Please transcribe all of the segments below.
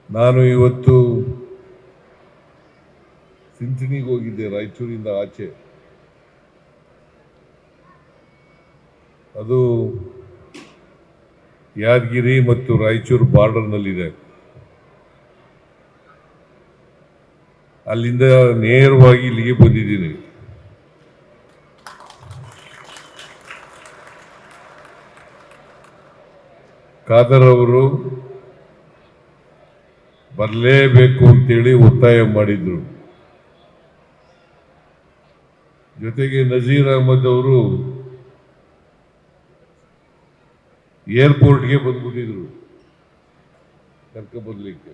ನಾನು ಇವತ್ತು ಸಿಂಚಣಿಗೆ ಹೋಗಿದ್ದೆ, ರಾಯಚೂರಿಂದ ಆಚೆ. ಅದು ಯಾದಗಿರಿ ಮತ್ತು ರಾಯಚೂರು ಬಾರ್ಡರ್ನಲ್ಲಿದೆ. ಅಲ್ಲಿಂದ ನೇರವಾಗಿ ಇಲ್ಲಿಗೆ ಬಂದಿದ್ದೀನಿ. ಖಾದರ್ ಅವರು ಬರಲೇಬೇಕು ಅಂತೇಳಿ ಒತ್ತಾಯ ಮಾಡಿದ್ರು. ಜೊತೆಗೆ ನಜೀರ್ ಅಹಮದ್ ಅವರು ಏರ್ಪೋರ್ಟ್ಗೆ ಬಂದ್ಬಿಟ್ಟಿದ್ರು ಕರ್ಕೊಂಡ್ಬರ್ಲಿಕ್ಕೆ.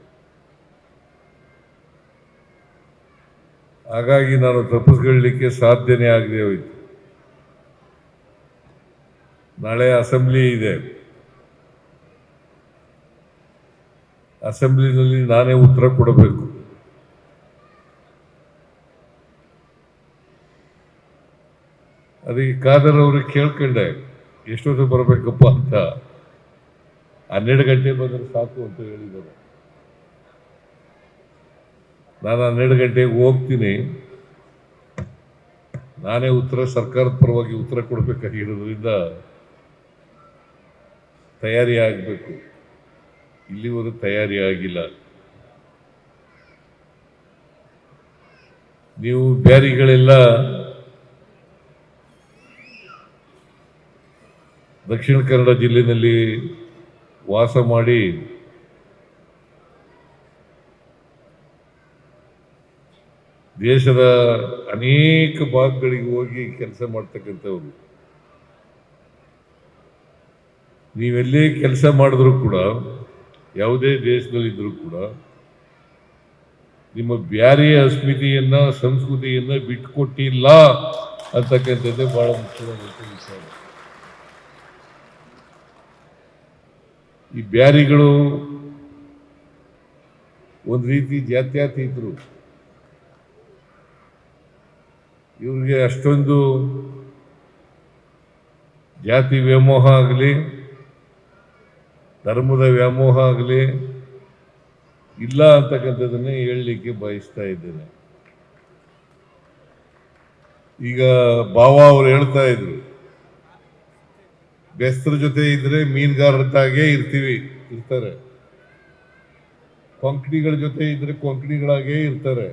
ಹಾಗಾಗಿ ನಾನು ತಪ್ಪಿಸ್ಕೊಳ್ಳಲಿಕ್ಕೆ ಸಾಧ್ಯನೇ ಆಗದೆ ಹೋಯ್ತು. ನಾಳೆ ಅಸೆಂಬ್ಲಿ ಇದೆ. ಅಸೆಂಬ್ಲಿನಲ್ಲಿ ನಾನೇ ಉತ್ತರ ಕೊಡಬೇಕು. ಅದಕ್ಕೆ ಖಾದರ್ ಅವ್ರಿಗೆ ಕೇಳ್ಕೊಂಡೆ ಎಷ್ಟೊತ್ತು ಬರಬೇಕಪ್ಪ ಅಂತ. 12 ಗಂಟೆ ಬಂದರೆ ಸಾಕು ಅಂತ ಹೇಳಿದ್ದಾರೆ. ನಾನು 12 ಗಂಟೆಗೆ ಹೋಗ್ತೀನಿ. ನಾನೇ ಸರ್ಕಾರದ ಪರವಾಗಿ ಉತ್ತರ ಕೊಡಬೇಕಾಗಿರೋದ್ರಿಂದ ತಯಾರಿ ಆಗಬೇಕು. ಇಲ್ಲಿವರೆಗೂ ತಯಾರಿ ಆಗಿಲ್ಲ. ನೀವು ಬ್ಯಾರಿಗಳೆಲ್ಲ ದಕ್ಷಿಣ ಕನ್ನಡ ಜಿಲ್ಲೆಯಲ್ಲಿ ವಾಸ ಮಾಡಿ ದೇಶದ ಅನೇಕ ಭಾಗಗಳಿಗೆ ಹೋಗಿ ಕೆಲಸ ಮಾಡ್ತಕ್ಕಂಥವ್ರು. ನೀವೆಲ್ಲೇ ಕೆಲಸ ಮಾಡಿದ್ರು ಕೂಡ, ಯಾವುದೇ ದೇಶದಲ್ಲಿದ್ದರೂ ಕೂಡ, ನಿಮ್ಮ ಬ್ಯಾರಿಯ ಅಸ್ಮಿತೆಯನ್ನ, ಸಂಸ್ಕೃತಿಯನ್ನ ಬಿಟ್ಟುಕೊಟ್ಟಿಲ್ಲ ಅಂತಕ್ಕಂಥದ್ದೇ ಬಹಳ ಮುಖ್ಯವಾದಂಥ ವಿಷಯ. ಈ ಬ್ಯಾರಿಗಳು ಒಂದು ರೀತಿ ಜಾತ್ಯತೀತರು. ಇವ್ರಿಗೆ ಅಷ್ಟೊಂದು ಜಾತಿ ವ್ಯಾಮೋಹ ಆಗಲಿ, ಧರ್ಮದ ವ್ಯಾಮೋಹ ಆಗಲಿ ಇಲ್ಲ ಅಂತಕ್ಕಂಥದ್ದನ್ನೇ ಹೇಳಲಿಕ್ಕೆ ಬಯಸ್ತಾ ಇದ್ದೇನೆ. ಈಗ ಬಾವ ಅವರು ಹೇಳ್ತಾ ಇದ್ರು, ಬೆಸ್ತರ ಜೊತೆ ಇದ್ರೆ ಮೀನುಗಾರರಾಗೇ ಇರ್ತಾರೆ, ಕೊಂಕಣಿಗಳ ಜೊತೆ ಇದ್ರೆ ಕೊಂಕಣಿಗಳಾಗೇ ಇರ್ತಾರೆ,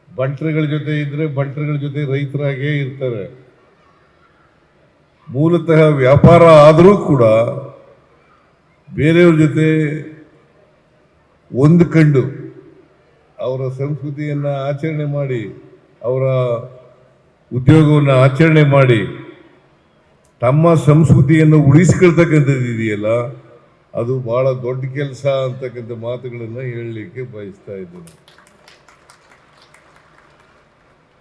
ಬಂಟ್ರಗಳ ಜೊತೆ ಇದ್ರೆ ಬಂಟ್ರಗಳ ಜೊತೆ ರೈತರಾಗೇ ಇರ್ತಾರೆ. ಮೂಲತಃ ವ್ಯಾಪಾರ ಆದರೂ ಕೂಡ ಬೇರೆಯವ್ರ ಜೊತೆ ಹೊಂದಿಕೊಂಡು ಅವರ ಸಂಸ್ಕೃತಿಯನ್ನ ಆಚರಣೆ ಮಾಡಿ, ಅವರ ಉದ್ಯೋಗವನ್ನು ಆಚರಣೆ ಮಾಡಿ ತಮ್ಮ ಸಂಸ್ಕೃತಿಯನ್ನು ಉಳಿಸ್ಕೊಳ್ತಕ್ಕಂಥದ್ದು ಇದೆಯಲ್ಲ, ಅದು ಬಹಳ ದೊಡ್ಡ ಕೆಲಸ ಅಂತಕ್ಕಂಥ ಮಾತುಗಳನ್ನು ಹೇಳಲಿಕ್ಕೆ ಬಯಸ್ತಾ ಇದ್ದೇನೆ.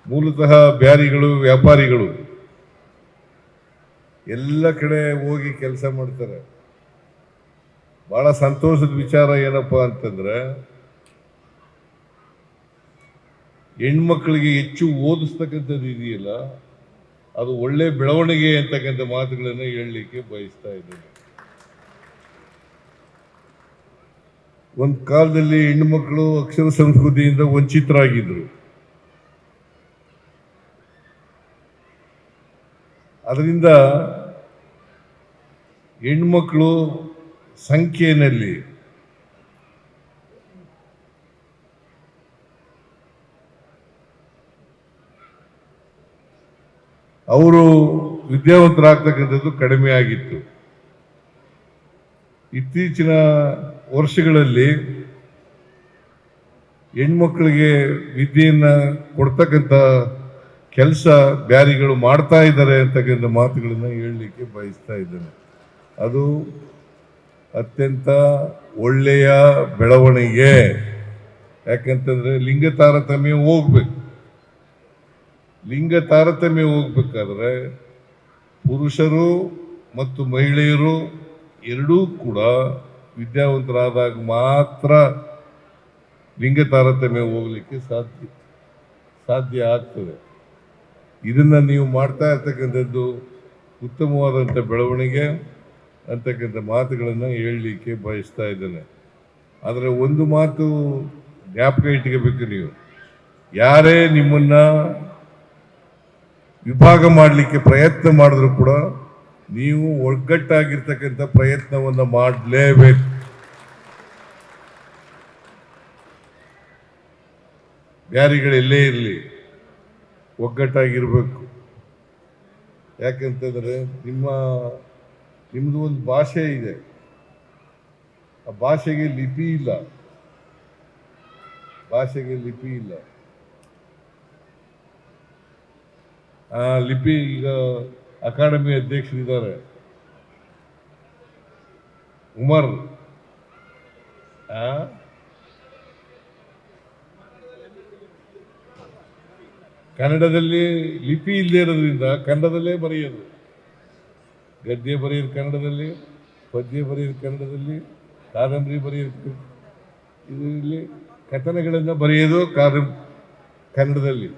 ಮೂಲತಃ ಬ್ಯಾರಿಗಳು, ವ್ಯಾಪಾರಿಗಳು ಎಲ್ಲ ಕಡೆ ಹೋಗಿ ಕೆಲಸ ಮಾಡ್ತಾರೆ. ಬಹಳ ಸಂತೋಷದ ವಿಚಾರ ಏನಪ್ಪ ಅಂತಂದ್ರೆ, ಹೆಣ್ಮಕ್ಳಿಗೆ ಹೆಚ್ಚು ಓದಿಸ್ತಕ್ಕಂಥದ್ದು ಇದೆಯಲ್ಲ, ಅದು ಒಳ್ಳೆ ಬೆಳವಣಿಗೆ ಅಂತಕ್ಕಂಥ ಮಾತುಗಳನ್ನು ಹೇಳಲಿಕ್ಕೆ ಬಯಸ್ತಾ ಇದ್ದೇನೆ. ಒಂದು ಕಾಲದಲ್ಲಿ ಹೆಣ್ಣುಮಕ್ಕಳು ಅಕ್ಷರ ಸಂಸ್ಕೃತಿಯಿಂದ ವಂಚಿತರಾಗಿದ್ರು. ಅದರಿಂದ ಹೆಣ್ಮಕ್ಳು ಸಂಖ್ಯೆಯಲ್ಲಿ ಅವರು ವಿದ್ಯಾವಂತರಾಗ್ತಕ್ಕಂಥದ್ದು ಕಡಿಮೆ ಆಗಿತ್ತು. ಇತ್ತೀಚಿನ ವರ್ಷಗಳಲ್ಲಿ ಹೆಣ್ಮಕ್ಳಿಗೆ ವಿದ್ಯೆಯನ್ನ ಕೊಡ್ತಕ್ಕಂಥ ಕೆಲಸ ಬ್ಯಾರಿಗಳು ಮಾಡ್ತಾ ಇದ್ದಾರೆ ಅಂತಕ್ಕಂಥ ಮಾತುಗಳನ್ನ ಹೇಳಲಿಕ್ಕೆ ಬಯಸ್ತಾ ಇದ್ದೇನೆ. ಅದು ಅತ್ಯಂತ ಒಳ್ಳೆಯ ಬೆಳವಣಿಗೆ. ಯಾಕಂತಂದ್ರೆ ಲಿಂಗ ತಾರತಮ್ಯ ಹೋಗ್ಬೇಕು. ಲಿಂಗ ತಾರತಮ್ಯ ಹೋಗ್ಬೇಕಾದ್ರೆ ಪುರುಷರು ಮತ್ತು ಮಹಿಳೆಯರು ಎರಡೂ ಕೂಡ ವಿದ್ಯಾವಂತರಾದಾಗ ಮಾತ್ರ ಲಿಂಗ ತಾರತಮ್ಯ ಹೋಗ್ಲಿಕ್ಕೆ ಸಾಧ್ಯ ಆಗ್ತದೆ. ಇದನ್ನ ನೀವು ಮಾಡ್ತಾ ಇರ್ತಕ್ಕಂಥದ್ದು ಉತ್ತಮವಾದಂಥ ಬೆಳವಣಿಗೆ ಅಂತಕ್ಕಂಥ ಮಾತುಗಳನ್ನು ಹೇಳಲಿಕ್ಕೆ ಬಯಸ್ತಾ ಇದ್ದೇನೆ. ಆದರೆ ಒಂದು ಮಾತು ಜ್ಞಾಪಕ ಇಟ್ಕೋಬೇಕು, ನೀವು ಯಾರೇ ನಿಮ್ಮನ್ನ ವಿಭಾಗ ಮಾಡಲಿಕ್ಕೆ ಪ್ರಯತ್ನ ಮಾಡಿದ್ರು ಕೂಡ ನೀವು ಒಗ್ಗಟ್ಟಾಗಿರ್ತಕ್ಕಂಥ ಪ್ರಯತ್ನವನ್ನು ಮಾಡಲೇಬೇಕು. ಬ್ಯಾರಿಗಳೆಲ್ಲೇ ಇರಲಿ ಒಗ್ಗಟ್ಟಾಗಿರ್ಬೇಕು. ಯಾಕಂತಂದ್ರೆ ನಿಮ್ಮದು ಒಂದು ಭಾಷೆ ಇದೆ, ಆ ಭಾಷೆಗೆ ಲಿಪಿ ಇಲ್ಲ. ಆ ಲಿಪಿ ಈಗ ಅಕಾಡೆಮಿ ಅಧ್ಯಕ್ಷರಿದ್ದಾರೆ ಉಮರ್, ಕನ್ನಡದಲ್ಲಿ ಲಿಪಿ ಇಲ್ಲದೆ ಇರೋದ್ರಿಂದ ಕನ್ನಡದಲ್ಲೇ ಬರೆಯೋದು. ಗದ್ಯ ಬರೆಯೋದು ಕನ್ನಡದಲ್ಲಿ, ಪದ್ಯ ಬರೆಯೋದು ಕನ್ನಡದಲ್ಲಿ, ಕಾದಂಬರಿ ಬರೆಯೋದು ಇದರಲ್ಲಿ, ಕಥನಗಳನ್ನು ಬರೆಯೋದು ಕನ್ನಡದಲ್ಲಿ.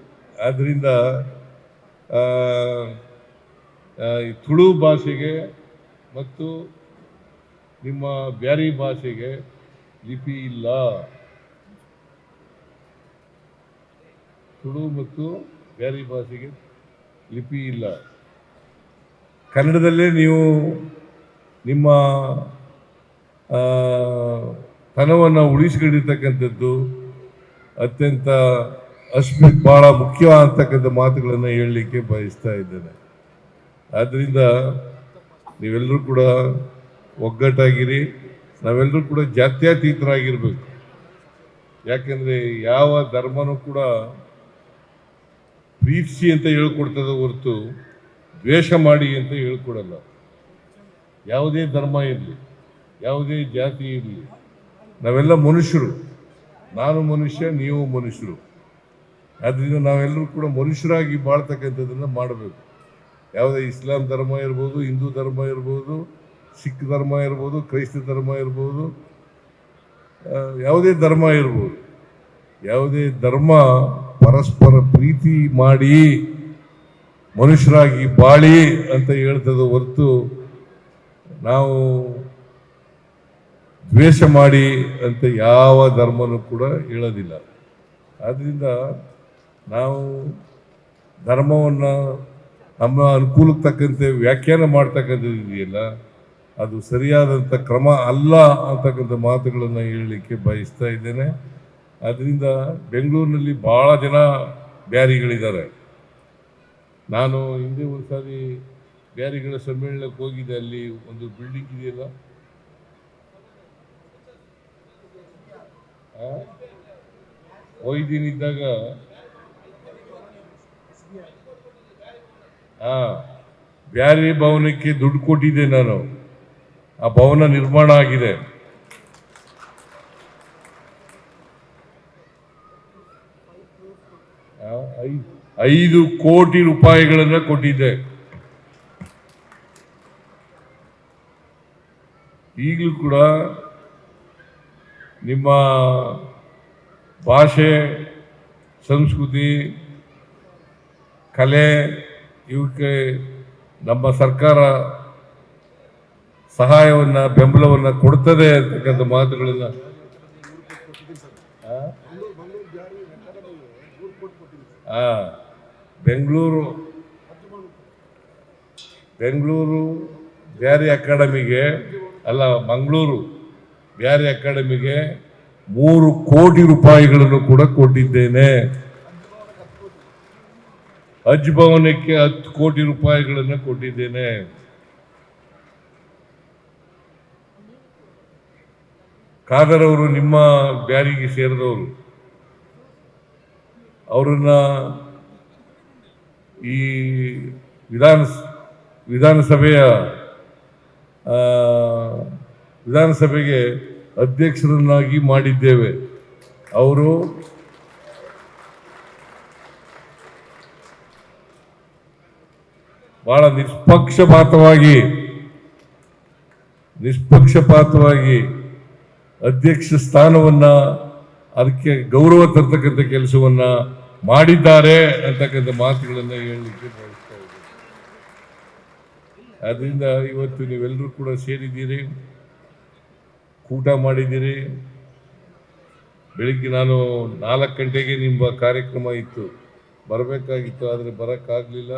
ಆದ್ದರಿಂದ ತುಳು ಭಾಷೆಗೆ ಮತ್ತು ನಿಮ್ಮ ಬ್ಯಾರಿ ಭಾಷೆಗೆ ಲಿಪಿ ಇಲ್ಲ. ತುಳು ಮತ್ತು ಬ್ಯಾರಿ ಭಾಷೆಗೆ ಲಿಪಿ ಇಲ್ಲ. ಕನ್ನಡದಲ್ಲೇ ನೀವು ನಿಮ್ಮ ತನವನ್ನು ಉಳಿಸಿಕೊಂಡಿರ್ತಕ್ಕಂಥದ್ದು ಅತ್ಯಂತ ಬಹಳ ಮುಖ್ಯ ಅಂತಕ್ಕಂಥ ಮಾತುಗಳನ್ನು ಹೇಳಲಿಕ್ಕೆ ಬಯಸ್ತಾ ಇದ್ದೇನೆ. ಆದ್ದರಿಂದ ನೀವೆಲ್ಲರೂ ಕೂಡ ಒಗ್ಗಟ್ಟಾಗಿರಿ, ನಾವೆಲ್ಲರೂ ಕೂಡ ಜಾತ್ಯತೀತರಾಗಿರ್ಬೇಕು. ಯಾಕೆಂದರೆ ಯಾವ ಧರ್ಮನೂ ಕೂಡ ಪ್ರೀತಿಸಿ ಅಂತ ಹೇಳ್ಕೊಡ್ತದೆ ಹೊರತು ದ್ವೇಷ ಮಾಡಿ ಅಂತ ಹೇಳ್ಕೊಡಲ್ಲ. ಯಾವುದೇ ಧರ್ಮ ಇರಲಿ, ಯಾವುದೇ ಜಾತಿ ಇರಲಿ, ನಾವೆಲ್ಲ ಮನುಷ್ಯರು. ನಾನು ಮನುಷ್ಯ, ನೀವು ಮನುಷ್ಯರು. ಆದ್ದರಿಂದ ನಾವೆಲ್ಲರೂ ಕೂಡ ಮನುಷ್ಯರಾಗಿ ಬಾಳ್ತಕ್ಕಂಥದ್ದನ್ನು ಮಾಡಬೇಕು. ಯಾವುದೇ ಇಸ್ಲಾಂ ಧರ್ಮ ಇರ್ಬೋದು, ಹಿಂದೂ ಧರ್ಮ ಇರ್ಬೋದು, ಸಿಖ್ ಧರ್ಮ ಇರ್ಬೋದು, ಕ್ರೈಸ್ತ ಧರ್ಮ ಇರ್ಬೋದು, ಯಾವುದೇ ಧರ್ಮ ಇರ್ಬೋದು, ಯಾವುದೇ ಧರ್ಮ ಪರಸ್ಪರ ಪ್ರೀತಿ ಮಾಡಿ ಮನುಷ್ಯರಾಗಿ ಬಾಳಿ ಅಂತ ಹೇಳ್ತದೆ ಹೊರತು ನಾವು ದ್ವೇಷ ಮಾಡಿ ಅಂತ ಯಾವ ಧರ್ಮನೂ ಕೂಡ ಹೇಳೋದಿಲ್ಲ. ಆದ್ದರಿಂದ ನಾವು ಧರ್ಮವನ್ನು ನಮ್ಮ ಅನುಕೂಲಕ್ಕೆ ತಕ್ಕಂತೆ ವ್ಯಾಖ್ಯಾನ ಮಾಡ್ತಕ್ಕಂಥದ್ದು ಇದೆಯಲ್ಲ, ಅದು ಸರಿಯಾದಂಥ ಕ್ರಮ ಅಲ್ಲ ಅಂತಕ್ಕಂಥ ಮಾತುಗಳನ್ನು ಹೇಳಲಿಕ್ಕೆ ಬಯಸ್ತಾ ಇದ್ದೇನೆ. ಅದರಿಂದ ಬೆಂಗಳೂರಿನಲ್ಲಿ ಭಾಳ ಜನ ಬ್ಯಾರಿಗಳಿದ್ದಾರೆ. ನಾನು ಹಿಂದೆ ಒಂದು ಸಾರಿ ಬ್ಯಾರಿಗಳ ಸಮ್ಮೇಳನಕ್ಕೆ ಹೋಗಿದ್ದೆ. ಅಲ್ಲಿ ಒಂದು ಬಿಲ್ಡಿಂಗ್ ಇದೆಯಲ್ಲ, ಹೋಗಿದ್ದೀನಿದ್ದಾಗ ಬ್ಯಾರಿ ಭವನಕ್ಕೆ ದುಡ್ಡು ಕೊಟ್ಟಿದ್ದೆ ನಾನು. ಆ ಭವನ ನಿರ್ಮಾಣ ಆಗಿದೆ. ₹5 ಕೋಟಿ ಕೊಟ್ಟಿದ್ದೆ. ಈಗಲೂ ಕೂಡ ನಿಮ್ಮ ಭಾಷೆ, ಸಂಸ್ಕೃತಿ, ಕಲೆ ಇವಕ್ಕೆ ನಮ್ಮ ಸರ್ಕಾರ ಸಹಾಯವನ್ನು, ಬೆಂಬಲವನ್ನು ಕೊಡ್ತದೆ ಅಂತಕ್ಕಂಥ ಮಾತುಗಳನ್ನು ಬೆಂಗಳೂರು ಬ್ಯಾರಿ ಅಕಾಡೆಮಿಗೆ ಅಲ್ಲ, ಮಂಗಳೂರು ಬ್ಯಾರಿ ಅಕಾಡೆಮಿಗೆ ₹3 ಕೋಟಿ ಕೂಡ ಕೊಟ್ಟಿದ್ದೇನೆ. ಹಜ್ ಭವನಕ್ಕೆ ₹10 ಕೋಟಿ ಕೊಟ್ಟಿದ್ದೇನೆ. ಖಾದರ್ ಅವರು ನಿಮ್ಮ ಬ್ಯಾರಿಗೆ ಸೇರಿದವರು. ಅವರನ್ನ ಈ ವಿಧಾನಸಭೆಗೆ ಅಧ್ಯಕ್ಷರನ್ನಾಗಿ ಮಾಡಿದ್ದೇವೆ. ಅವರು ಬಹಳ ನಿಷ್ಪಕ್ಷಪಾತವಾಗಿ ಅಧ್ಯಕ್ಷ ಸ್ಥಾನವನ್ನ, ಅದಕ್ಕೆ ಗೌರವ ತರ್ತಕ್ಕಂಥ ಕೆಲಸವನ್ನ ಮಾಡಿದ್ದಾರೆ ಅಂತಕ್ಕಂಥ ಮಾತುಗಳನ್ನು ಹೇಳಲಿಕ್ಕೆ ಬಯಸ್ತಾ ಇದ್ದೇನೆ. ಅದರಿಂದ ಇವತ್ತು ನೀವೆಲ್ಲರೂ ಕೂಡ ಸೇರಿದ್ದೀರಿ, ಊಟ ಮಾಡಿದ್ದೀರಿ, ಬೆಳಿಗ್ಗೆ ನಾನು 4 ಗಂಟೆಗೆ ನಿಮ್ಮ ಕಾರ್ಯಕ್ರಮ ಇತ್ತು, ಬರಬೇಕಾಗಿತ್ತು, ಆದರೆ ಬರೋಕ್ಕಾಗಲಿಲ್ಲ,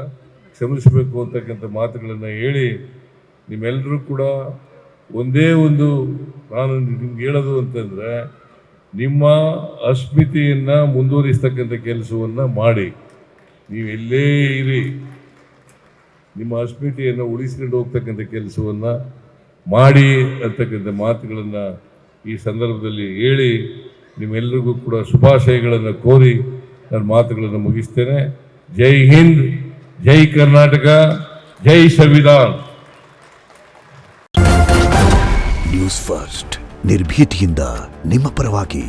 ಕ್ಷಮಿಸಬೇಕು ಅಂತಕ್ಕಂಥ ಮಾತುಗಳನ್ನು ಹೇಳಿ ನಿಮ್ಮೆಲ್ಲರೂ ಕೂಡ ಒಂದೇ ಒಂದು ನಾನು ನಿಮ್ಗೆ ಹೇಳೋದು ಅಂತಂದರೆ, ನಿಮ್ಮ ಅಸ್ಮಿತೆಯನ್ನು ಮುಂದುವರಿಸ್ತಕ್ಕಂಥ ಕೆಲಸವನ್ನು ಮಾಡಿ. ನೀವು ಎಲ್ಲೇ ಇರಿ, ನಿಮ್ಮ ಅಸ್ಮಿತೆಯನ್ನು ಉಳಿಸ್ಕೊಂಡು ಹೋಗ್ತಕ್ಕಂಥ ಕೆಲಸವನ್ನು ಮಾಡಿ ಅಂತಕ್ಕಂಥ ಮಾತುಗಳನ್ನು ಈ ಸಂದರ್ಭದಲ್ಲಿ ಹೇಳಿ ನಿಮ್ಮೆಲ್ಲರಿಗೂ ಕೂಡ ಶುಭಾಶಯಗಳನ್ನು ಕೋರಿ ನನ್ನ ಮಾತುಗಳನ್ನು ಮುಗಿಸ್ತೇನೆ. ಜೈ ಹಿಂದ್, ಜೈ ಕರ್ನಾಟಕ, ಜೈ ಸಂವಿಧಾನ್. ನ್ಯೂಸ್ ಫಸ್ಟ್ ನಿರ್ಭೀತಿಯಿಂದ ನಿಮ್ಮ ಪರವಾಗಿ.